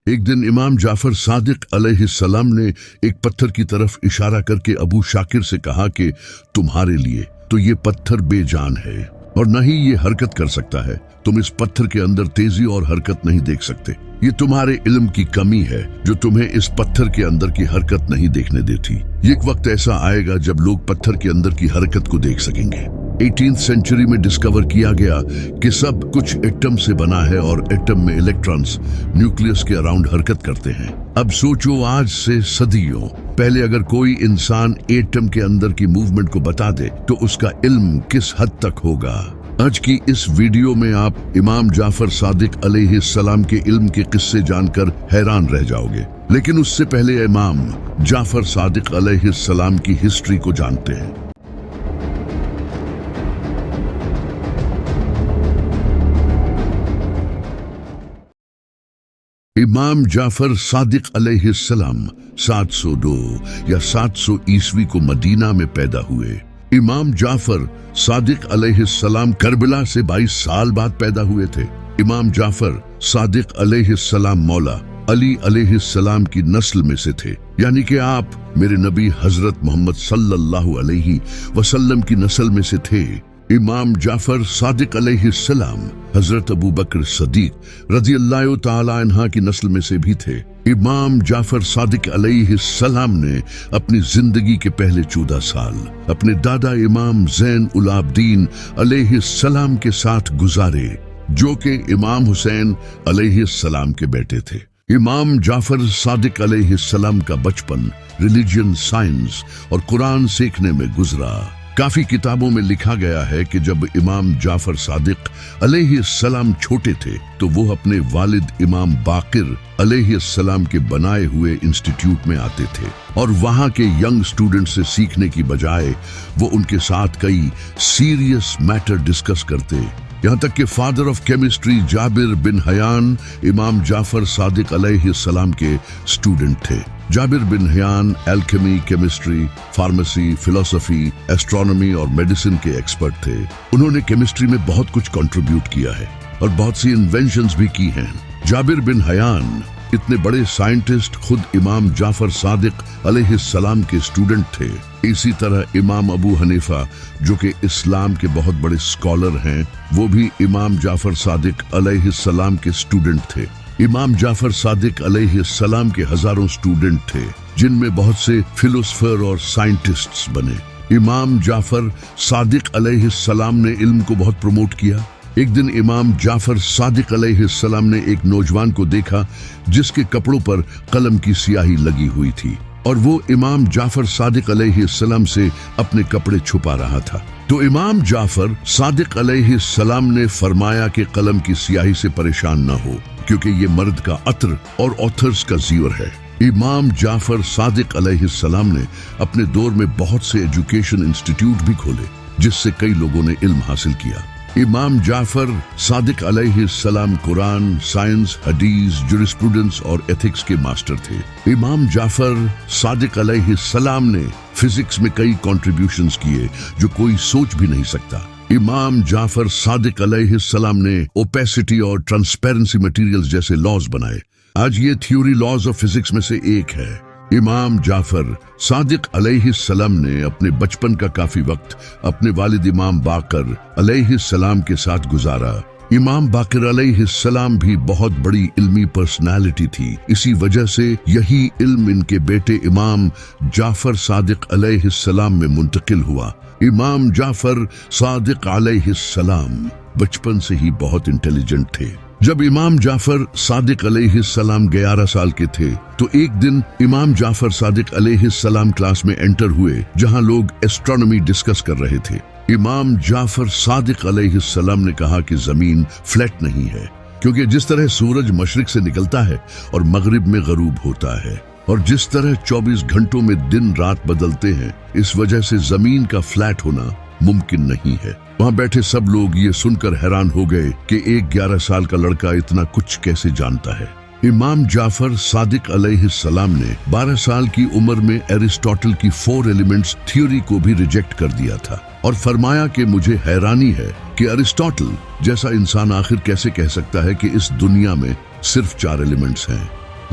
ایک دن امام جعفر صادق علیہ السلام نے ایک پتھر کی طرف اشارہ کر کے ابو شاکر سے کہا کہ تمہارے لیے تو یہ پتھر بے جان ہے اور نہ ہی یہ حرکت کر سکتا ہے۔ تم اس پتھر کے اندر تیزی اور حرکت نہیں دیکھ سکتے۔ یہ تمہارے علم کی کمی ہے جو تمہیں اس پتھر کے اندر کی حرکت نہیں دیکھنے دیتی۔ ایک وقت ایسا آئے گا جب لوگ پتھر کے اندر کی حرکت کو دیکھ سکیں گے۔ 18th سینچری میں ڈسکور کیا گیا کہ سب کچھ ایٹم سے بنا ہے اور ایٹم میں الیکٹرانز نیوکلیس کے اراؤنڈ حرکت کرتے ہیں۔ اب سوچو، آج سے صدیوں پہلے اگر کوئی انسان ایٹم کے اندر کی موومنٹ کو بتا دے تو اس کا علم کس حد تک ہوگا۔ آج کی اس ویڈیو میں آپ امام جعفر صادق علیہ السلام کے علم کے قصے جان کر حیران رہ جاؤ گے، لیکن اس سے پہلے امام جعفر صادق علیہ السلام کی ہسٹری کو جانتے ہیں۔ امام جعفر صادق علیہ السلام 702 یا 700 عیسوی کو مدینہ میں پیدا ہوئے۔ امام جعفر صادق علیہ السلام کربلا سے 22 سال بعد پیدا ہوئے تھے۔ امام جعفر صادق علیہ السلام مولا علی علیہ السلام کی نسل میں سے تھے، یعنی کہ آپ میرے نبی حضرت محمد صلی اللہ علیہ وسلم کی نسل میں سے تھے۔ امام جعفر صادق علیہ السلام حضرت ابو بکر صدیق رضی اللہ تعالی عنہ کی نسل میں سے بھی تھے۔ امام جعفر صادق علیہ السلام نے اپنی زندگی کے پہلے 14 سال اپنے دادا امام زین العابدین علیہ السلام کے ساتھ گزارے، جو کہ امام حسین علیہ السلام کے بیٹے تھے۔ امام جعفر صادق علیہ السلام کا بچپن ریلیجن، سائنس اور قرآن سیکھنے میں گزرا۔ کافی کتابوں میں لکھا گیا ہے کہ جب امام جعفر صادق علیہ السلام چھوٹے تھے تو وہ اپنے والد امام باقر علیہ السلام کے بنائے ہوئے انسٹیٹیوٹ میں آتے تھے اور وہاں کے ینگ اسٹوڈنٹ سے سیکھنے کی بجائے وہ ان کے ساتھ کئی سیریس میٹر ڈسکس کرتے، یہاں تک کہ فادر آف کیمسٹری جابر بن حیان امام جعفر صادق علیہ السلام کے اسٹوڈنٹ تھے۔ جابر بن حیان الکیمی، کیمسٹری، فارمیسی، فلسفی، ایسٹرونومی اور میڈیسن کے ایکسپرٹ تھے۔ انہوں نے کیمسٹری میں بہت کچھ کنٹریبیوٹ کیا ہے اور بہت سی انوینشنز بھی کی ہیں۔ جابر بن حیان اتنے بڑے سائنٹسٹ خود امام جعفر صادق علیہ السلام کے اسٹوڈنٹ تھے۔ اسی طرح امام ابو حنیفہ جو کہ اسلام کے بہت بڑے اسکالر ہیں، وہ بھی امام جعفر صادق علیہ السلام کے اسٹوڈنٹ تھے۔ امام جعفر صادق علیہ السلام کے ہزاروں اسٹوڈنٹ تھے جن میں بہت سے فلسفر اور سائنٹسٹس بنے۔ امام جعفر صادق علیہ السلام نے علم کو بہت پروموٹ کیا۔ ایک دن امام جعفر صادق علیہ السلام نے ایک نوجوان کو دیکھا جس کے کپڑوں پر قلم کی سیاہی لگی ہوئی تھی اور وہ امام جعفر صادق علیہ السلام سے اپنے کپڑے چھپا رہا تھا۔ تو امام جعفر صادق علیہ السلام نے فرمایا کہ قلم کی سیاہی سے پریشان نہ ہو، کیونکہ یہ مرد کا عطر اور آتھرز کا زیور ہے۔ امام جعفر صادق علیہ السلام نے اپنے دور میں بہت سے ایجوکیشن انسٹیٹیوٹ بھی کھولے جس سے کئی لوگوں نے علم حاصل کیا۔ امام جعفر صادق علیہ السلام قرآن، سائنس، حدیث، جورسپروڈنس اور ایتھکس کے ماسٹر تھے۔ امام جعفر صادق علیہ السلام نے فزکس میں کئی کنٹریبیوشنز کیے جو کوئی سوچ بھی نہیں سکتا۔ امام جعفر صادق علیہ السلام نے اوپیسٹی اور ٹرانسپیرنسی مٹیریلز جیسے لاز بنائے۔ آج یہ تھیوری لاز آف فزکس میں سے ایک ہے۔ امام جعفر صادق علیہ السلام نے اپنے بچپن کا کافی وقت اپنے والد امام باقر علیہ السلام کے ساتھ گزارا۔ امام باقر علیہ السلام بھی بہت بڑی علمی پرسنالٹی تھی، اسی وجہ سے یہی علم ان کے بیٹے امام جعفر صادق علیہ السلام میں منتقل ہوا۔ امام جعفر صادق علیہ السلام بچپن سے ہی بہت انٹیلیجنٹ تھے۔ جب امام جعفر صادق علیہ السلام 11 سال کے تھے تو ایک دن امام جعفر صادق علیہ السلام کلاس میں انٹر ہوئے جہاں لوگ ایسٹرونومی ڈسکس کر رہے تھے۔ امام جعفر صادق علیہ السلام نے کہا کہ زمین فلیٹ نہیں ہے، کیونکہ جس طرح سورج مشرق سے نکلتا ہے اور مغرب میں غروب ہوتا ہے، اور جس طرح 24 گھنٹوں میں دن رات بدلتے ہیں، اس وجہ سے زمین کا فلیٹ ہونا ممکن نہیں ہے۔ وہاں بیٹھے سب لوگ یہ سن کر حیران ہو گئے کہ ایک 11 سال کا لڑکا اتنا کچھ کیسے جانتا ہے۔ امام جعفر صادق علیہ السلام نے 12 سال کی عمر میں ایرسٹوٹل کی 4 ایلیمنٹس تھیوری کو بھی ریجیکٹ کر دیا تھا اور فرمایا کہ مجھے حیرانی ہے کہ ایرسٹوٹل جیسا انسان آخر کیسے کہہ سکتا ہے کہ اس دنیا میں صرف 4 ایلیمنٹس ہیں۔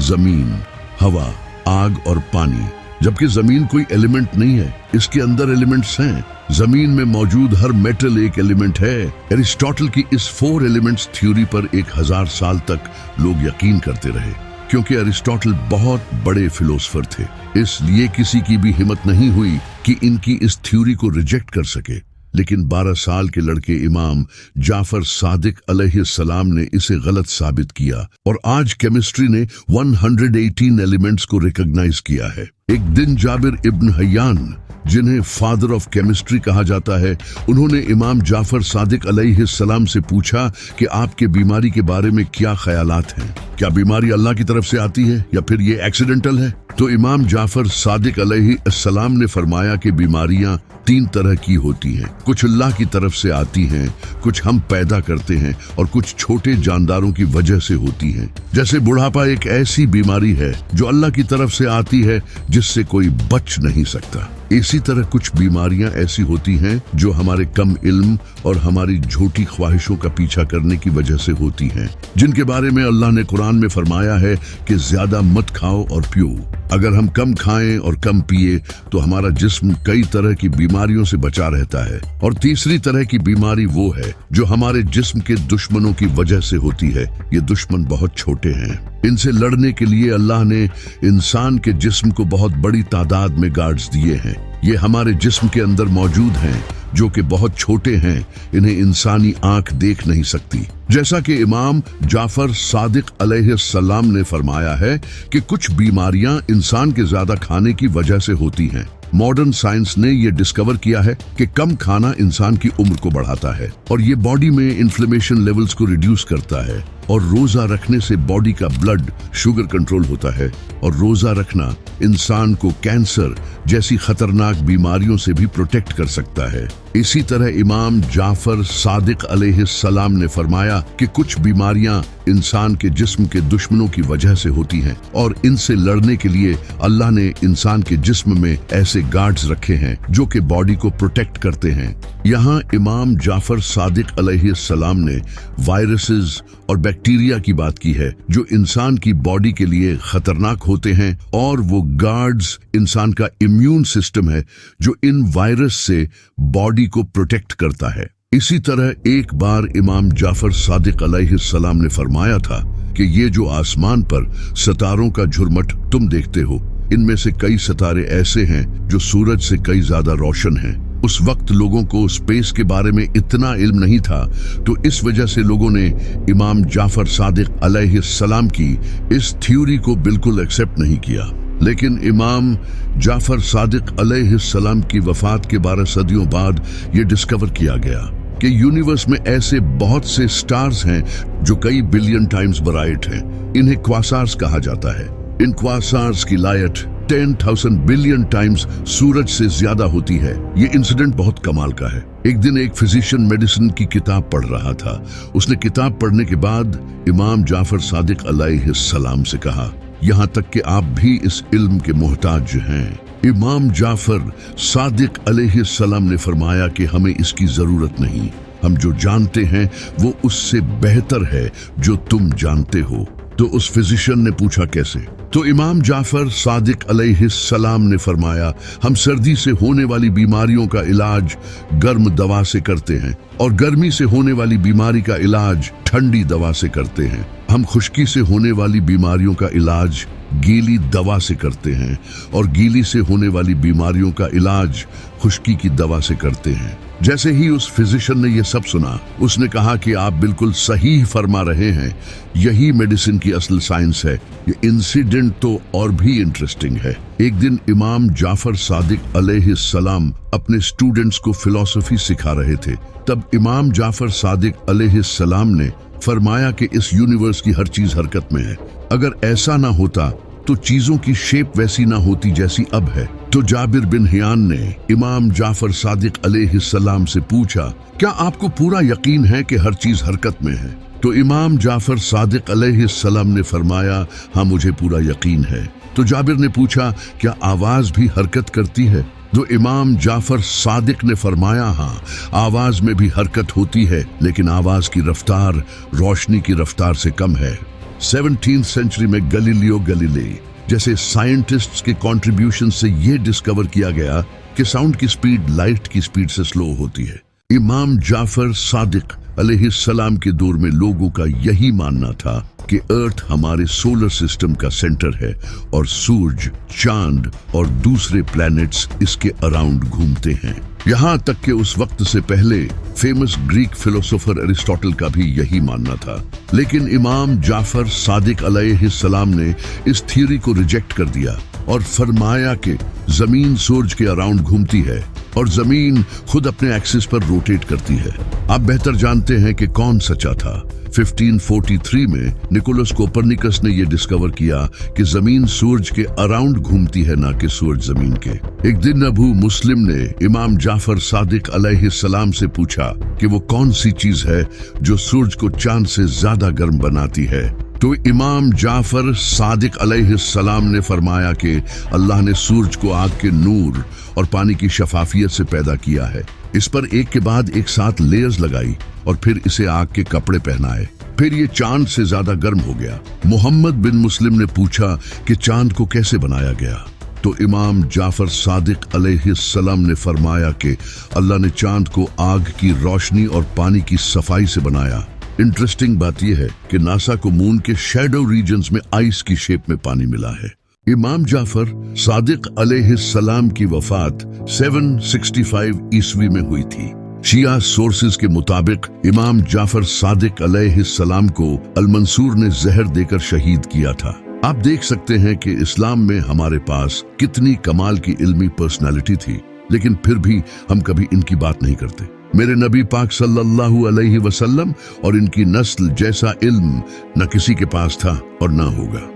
जमीन, हवा, आग और पानी। जबकि जमीन कोई एलिमेंट नहीं है, इसके अंदर एलिमेंट्स हैं। जमीन में मौजूद हर मेटल एक एलिमेंट है। एरिस्टोटल की इस 4 एलिमेंट्स थ्योरी पर 1000 साल तक लोग यकीन करते रहे, क्योंकि एरिस्टोटल बहुत बड़े फिलोसफर थे। इसलिए किसी की भी हिम्मत नहीं हुई कि इनकी इस थ्योरी को रिजेक्ट कर सके। लेकिन 12 साल के लड़के इमाम जाफर सादिक अलैहिस्सलाम ने इसे गलत साबित किया और आज केमिस्ट्री ने 118 एलिमेंट्स को रिकॉग्नाइज किया है। एक दिन जाबिर इब्न हय्यान, जिन्हें फादर ऑफ केमिस्ट्री कहा जाता है, उन्होंने इमाम जाफर सादिक अलैहिस्सलाम से पूछा कि आपके बीमारी के बारे में क्या ख्यालात हैं? क्या बीमारी अल्लाह की तरफ से आती है या फिर ये एक्सीडेंटल है? तो इमाम जाफर सादिक अलैहिस्सलाम ने फरमाया कि बीमारियां 3 तरह की होती हैं। कुछ अल्लाह की तरफ से आती हैं, कुछ हम पैदा करते हैं और कुछ छोटे जानदारों की वजह से होती हैं। जैसे बुढ़ापा एक ऐसी बीमारी है जो अल्लाह की तरफ से आती है, जिससे कोई बच नहीं सकता। इसी तरह कुछ बीमारियां ऐसी होती हैं जो हमारे कम इल्म और हमारी झूठी ख्वाहिशों का पीछा करने की वजह से होती हैं, जिनके बारे में अल्लाह ने कुरान में फरमाया है कि ज्यादा मत खाओ और पियो। अगर हम कम खाएं और कम पिए तो हमारा जिस्म कई तरह की बीमारियों से बचा रहता है। और तीसरी तरह की बीमारी वो है जो हमारे जिस्म के दुश्मनों की वजह से होती है। ये दुश्मन बहुत छोटे हैं। इनसे लड़ने के लिए अल्लाह ने इंसान के जिस्म को बहुत बड़ी तादाद में गार्ड्स दिए हैं। ये हमारे जिस्म के अंदर मौजूद हैं, जो कि बहुत छोटे हैं। इन्हें इंसानी आंख देख नहीं सकती। जैसा कि इमाम जाफर सादिक अलैहिस्सलाम ने फरमाया है कि कुछ बीमारियां इंसान के ज्यादा खाने की वजह से होती हैं। मॉडर्न साइंस ने ये डिस्कवर किया है कि कम खाना इंसान की उम्र को बढ़ाता है और ये बॉडी में इन्फ्लेमेशन लेवल्स को रिड्यूस करता है। और रोजा रखने से बॉडी का ब्लड शुगर कंट्रोल होता है और रोजा रखना इंसान को कैंसर जैसी खतरनाक बीमारियों से भी प्रोटेक्ट कर सकता है। इसी तरह इमाम जाफर सादिक अलैहिस्सलाम ने फरमाया कि कुछ बीमारियां इंसान के जिस्म के दुश्मनों की वजह से होती हैं और इनसे लड़ने के लिए अल्लाह ने इंसान के जिस्म में ऐसे गार्ड्स रखे हैं जो कि बॉडी को प्रोटेक्ट करते हैं। यहाँ इमाम जाफर सादिक अलैहिस्सलाम ने वायरसेस और बैक्टीरिया की बात की है जो इंसान की बॉडी के लिए खतरनाक होते हैं, और वो गार्ड्स इंसान का इम्यून सिस्टम है जो इन वायरस से बॉडी को प्रोटेक्ट करता है। इसी तरह एक बार इमाम जाफर सादिक अलैहिस्सलाम ने फरमाया था कि ये जो आसमान पर सितारों का झुरमुट तुम देखते हो, इनमें से कई सितारे ऐसे हैं जो सूरज से कई ज्यादा रोशन हैं। उस वक्त लोगों को स्पेस के बारे में इतना इल्म नहीं था, तो इस वजह से लोगों ने इमाम जाफर सादिक अलैहिस्सलाम की इस थ्योरी को बिल्कुल एक्सेप्ट नहीं किया। लेकिन इमाम जाफर सादिक अलैहिस्सलाम की वफात के 12 सदियों बाद ये डिस्कवर किया गया कि यूनिवर्स में ऐसे बहुत से स्टार्स हैं जो कई बिलियन टाइम्स ब्राइट हैं। इन्हें क्वासार्स कहा जाता है। इन क्वासार्स की लाइट 10,000 बिलियन टाइम्स सूरज से ज्यादा होती है। ये इंसिडेंट बहुत कमाल का है। एक दिन एक फिजिशियन मेडिसिन की किताब पढ़ रहा था। उसने किताब पढ़ने के बाद इमाम जाफर सादिक अलैहिस्सलाम से कहा, यहाँ तक कि आप भी इस इल्म के मोहताज हैं। इमाम जाफर सादिक अलैहिस्सलाम ने फरमाया कि हमें इसकी जरूरत नहीं, हम जो जानते हैं वो उससे बेहतर है जो तुम जानते हो। तो उस फिजिशियन ने पूछा कैसे? तो इमाम जाफर सादिक अलैहिस्सलाम ने फरमाया, हम सर्दी से होने वाली बीमारियों का इलाज गर्म दवा से करते हैं और गर्मी से होने वाली बीमारी का इलाज ठंडी दवा से करते हैं। हम खुश्की से होने वाली बीमारियों का इलाज गीली दवा से करते हैं और गीली से होने वाली बीमारियों का इलाज खुश्की की दवा से करते हैं। जैसे ही उस फिजिशियन ने यह सब सुना, उसने कहा कि आप बिल्कुल सही फरमा रहे हैं, यही मेडिसिन की असल साइंस है। ये इंसिडेंट तो और भी इंटरेस्टिंग है। एक दिन इमाम जाफर सादिक अलैहिस्सलाम अपने स्टूडेंट्स को फिलॉसफी सिखा रहे थे। तब इमाम जाफर सादिक अलैहिस्सलाम ने फरमाया कि इस यूनिवर्स की हर चीज हरकत में है। अगर ऐसा ना होता तो चीजों की शेप वैसी ना होती जैसी अब है। तो जाबिर बिन हय्यान ने इमाम जाफर सादिक अलैहिस्सलाम से पूछा, क्या आपको पूरा यकीन है कि हर चीज हरकत में है? तो इमाम जाफर सादिक अलैहिस्सलाम ने फरमाया, हाँ मुझे पूरा यकीन है। तो जाबिर ने पूछा, क्या आवाज भी हरकत करती है? तो इमाम जाफर सादिक ने फरमाया, हाँ आवाज में भी हरकत होती है, लेकिन आवाज की रफ्तार रोशनी की रफ्तार से कम है। 17th सेंचुरी में गैलीलियो गैलीली जैसे साइंटिस्ट्स के कंट्रीब्यूशन से यह डिस्कवर किया गया कि साउंड की स्पीड लाइट की स्पीड से स्लो होती है। इमाम जाफर सादिक अलैहिस्सलाम के दौर में लोगों का यही मानना था कि अर्थ हमारे सोलर सिस्टम का सेंटर है और सूरज, चांद और दूसरे प्लैनेट्स इसके अराउंड घूमते हैं। यहाँ तक कि उस वक्त से पहले फेमस ग्रीक फिलोसोफर एरिस्टोटल का भी यही मानना था। लेकिन इमाम जाफर सादिक अलैहिस्सलाम ने इस थ्योरी को रिजेक्ट कर दिया और फरमाया कि जमीन सूरज के अराउंड घूमती है और जमीन खुद अपने एक्सिस पर रोटेट करती है। आप बेहतर जानते हैं कि कौन सच्चा था। 1543 में निकोलस कोपरनिकस ने यह डिस्कवर किया कि जमीन सूरज के अराउंड घूमती है, ना कि सूरज जमीन के। एक दिन अबू मुस्लिम ने इमाम जाफर सादिक अलैहिस्सलाम से पूछा कि वो कौन सी चीज है जो सूरज को चांद से ज्यादा गर्म बनाती है। तो इमाम जाफर सादिक अलैहिस्सलाम ने फरमाया कि अल्लाह ने सूरज को आग के नूर और पानी की शफाफियत से पैदा किया है। इस पर एक के बाद एक साथ लेयर्स लगाई और फिर इसे आग के कपड़े पहनाए। फिर ये चांद से ज्यादा गर्म हो गया। मोहम्मद बिन मुस्लिम ने पूछा कि चांद को कैसे बनाया गया। तो इमाम जाफर सादिक अलैहिस्सलाम ने फरमाया कि अल्लाह ने चांद को आग की रोशनी और पानी की सफाई से बनाया। इंटरेस्टिंग बात यह है कि नासा को मून के शैडो रीजन्स में आइस की शेप में पानी मिला है। इमाम जाफर सादिक अलैहिस्सलाम की वफात 765 ईस्वी में हुई थी। शिया सोर्सेज के मुताबिक इमाम जाफर सादिक अलैहिस्सलाम को अल-मंसूर ने जहर देकर शहीद किया था। आप देख सकते हैं कि इस्लाम में हमारे पास कितनी कमाल की इल्मी पर्सनालिटी थी, लेकिन फिर भी हम कभी इनकी बात नहीं करते। मेरे नबी पाक सल्लल्लाहु अलैहि वसल्लम और इनकी नस्ल जैसा इल्म न किसी के पास था और न होगा।